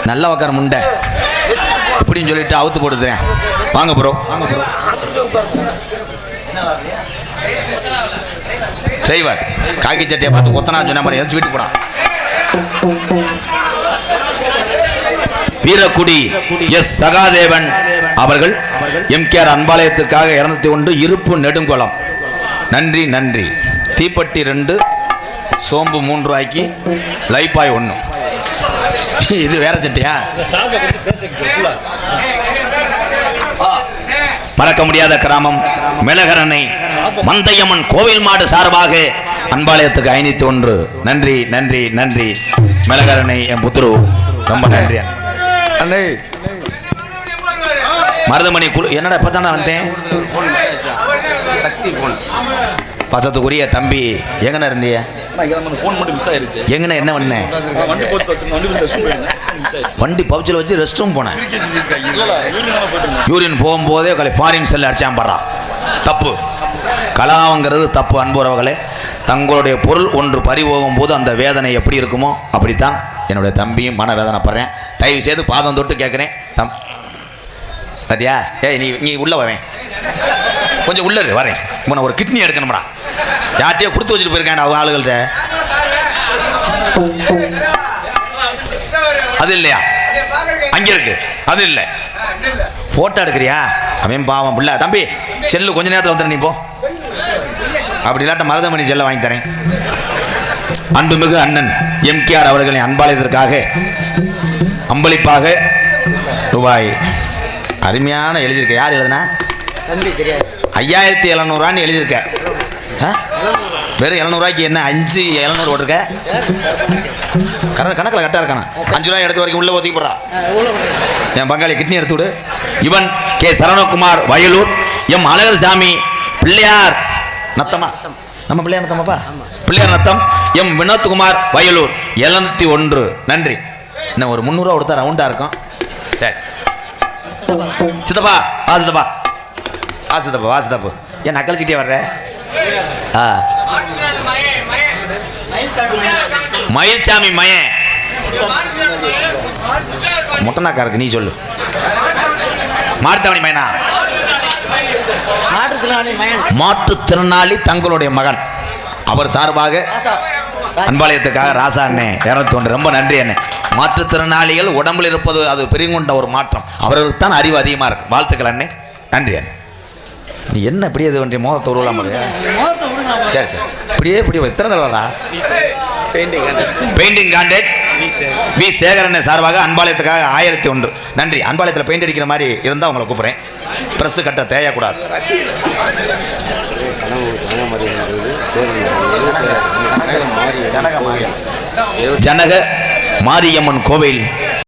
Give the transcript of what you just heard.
நல்லா உக்கார முண்டை இப்படின்னு சொல்லிட்டு அவுத்து போட்டுக்கிறேன். வாங்க ப்ரோ. டிரைவர் காக்கி சட்டையை பார்த்து கொத்தனா சொன்ன மாதிரி எதாச்சும் வீட்டுக்கு போடான். வீரக்குடி எஸ் சகாதேவன் அவர்கள் எம்கேஆர் அன்பாலயத்துக்காக 201 இருப்பு நெடுங்குளம். நன்றி நன்றி. தீப்பெட்டி 2, சோம்பு 3 ரூபாய்க்கு, லைப்பாய் 1. இது வேற சட்டையா? மறக்க முடியாத கிராமம் மெலகரணை மந்தையம்மன் கோவில் மாடு சார்பாக அன்பாலயத்துக்கு 501. நன்றி நன்றி நன்றி. மெலகரணை என் புத்துரு ரொம்ப நன்றி அண்ணே. மருதமணி குழு என்னடா இப்பதானே வந்தேன். சக்தி போன் பசத்துக்குரிய தம்பி எங்கன இருந்திய? எங்கன என்ன பண்ணேன்? வண்டி பவுச்சில் வச்சு ரெஸ்ட் ரூம் போனேன். யூரின் போகும்போதே ஃபாரின் செல் அடிச்சான் பாடுறா. தப்பு. கலாங்கிறது தப்பு. அன்புறவர்களே, தங்களுடைய பொருள் ஒன்று பறி போகும்போது அந்த வேதனை எப்படி இருக்குமோ அப்படித்தான் என்னுடைய தம்பியும் மன வேதனைப்படுறேன். தயவு செய்து பாதம் தொட்டு கேட்குறேன். பாத்தியா? நீ உள்ள வரேன், கொஞ்சம் உள்ள வரேன். உன்னை ஒரு கிட்னி எடுக்கணும்டா. யார்ட்டையோ கொடுத்து வச்சுட்டு போயிருக்கேன் அவங்க ஆளுகள்கிட்ட. அது இல்லையா? அங்க இருக்கு. அது இல்லை. போட்டோ எடுக்கிறியா? அவன் பாவம் பிள்ளை. தம்பி செல்லு கொஞ்ச நேரத்தில் வந்துடு. நீ போ. அப்படி இல்லாட்ட மருதமணி செல்ல வாங்கி தரேன். அன்புமிகு அண்ணன் எம்கேஆர் அவர்களின் அன்பாலயத்திற்காக அம்பளிப்பாக ரூபாய் அருமையான எழுதியிருக்க. யார் எழுதுனா? 5700 எழுதியிருக்க. வெறும் 700 ரூபாய்க்கு என்ன 5 போட்டிருக்க? கணக்கில் கரெக்டாக இருக்கானா? 5 ரூபாய் எடுத்து வரைக்கும் உள்ள ஒதுக்கி போடுறா. என் பங்காளி கிட்னி எடுத்து விடு. இவன் கே சரவணகுமார் வயலூர், எம் அழகர் சாமி பிள்ளையார் நத்தமா, நம்ம பிள்ளையார் நத்தமாப்பா, பிள்ளையார் நத்தம், எம் வினோத்குமார் வயலூர் 701. நன்றி. இன்னும் ஒரு 300 ரூபா கொடுத்தா ரவுண்டா இருக்கும். சரி சித்தப்பா வா, சித்தப்பா வா, சித்தப்பா வா, சித்தப்பு ஏன் நக்கழிச்சிட்டே வர்ற? மயில்சாமி மயன் முட்டனாக்கா இருக்கு. நீ சொல்லு. மாட்டுத்தாவணி மயனா? மாற்றுத்திறனாளி தங்களுடைய மகன். அவர் சார்பாக அன்பாலயத்துக்காக ராசா அண்ணே 201. ரொம்ப நன்றி அண்ணே. மாற்றுத்திறனாளிகள் உடம்பில் இருப்பது அது பெருங்கொண்ட ஒரு மாற்றம். அவர்களுக்கு தான் அறிவு அதிகமாக இருக்கு. வாழ்த்துக்கள் அண்ணே. நன்றி அண்ணே. நீ என்ன இப்படியே இது வண்டி மோகத்தை உருவலாம் பாருங்க. சரி சரி இப்படியே எத்தனை தடவை? பெயிண்டிங் கான்ட்ராக்ட் வி சேகரன் சார்பாக அன்பாலயத்துக்காக 1001. நன்றி. அன்பாலயத்தில் பெயிண்ட் அடிக்கிற மாதிரி இருந்தால் உங்களை கூப்பிட்றேன். ப்ரெஸ்ஸு கட்ட தேயக்கூடாது. ஜனக மாரியம்மன் கோவில்